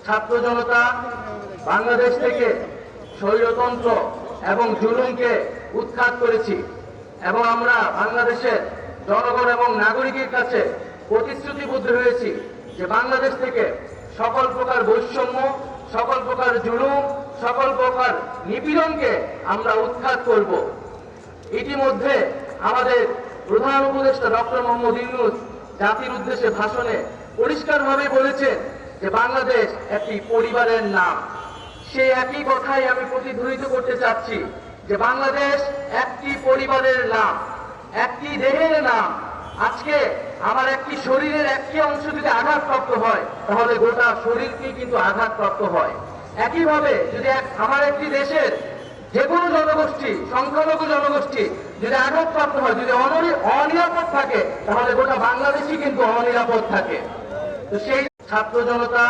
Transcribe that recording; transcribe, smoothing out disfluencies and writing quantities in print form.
ছাত্র জনতা বাংলাদেশ থেকে স্বৈরতন্ত্র এবং জুলুমকে উৎখাত করেছি এবং আমরা বাংলাদেশের জনগণ এবং নাগরিকের কাছে প্রতিশ্রুতিবদ্ধ হয়েছি যে বাংলাদেশ থেকে সকল প্রকার বৈষম্য, সকল প্রকার জুলুম, সকল প্রকার নিপীড়নকে আমরা উৎখাত করব। ইতিমধ্যে আমাদের প্রধান উপদেষ্টা ডক্টর মোহাম্মদ ইউনূস জাতির উদ্দেশ্যে ভাষণে পরিষ্কারভাবে বলেছেন যে বাংলাদেশ একটি পরিবারের নাম। সেই একই কথাই আমি প্রতিধ্বনিত করতে চাচ্ছি যে বাংলাদেশ একটি পরিবারের নাম, একটি দেহের নাম। আজকে আমার একটি শরীরের একটি অংশ যদি আঘাতপ্রাপ্ত হয় তাহলে গোটা শরীরকেই কিন্তু আঘাতপ্রাপ্ত হয়। একইভাবে যদি আমার একটি দেশের যে কোনো জনগোষ্ঠী, সংখ্যালঘু জনগোষ্ঠী যদি আঘাতপ্রাপ্ত হয়, যদি অনিরাপদ থাকে তাহলে গোটা বাংলাদেশই কিন্তু অনিরাপদ থাকে। তো সেই ছাত্র জনতা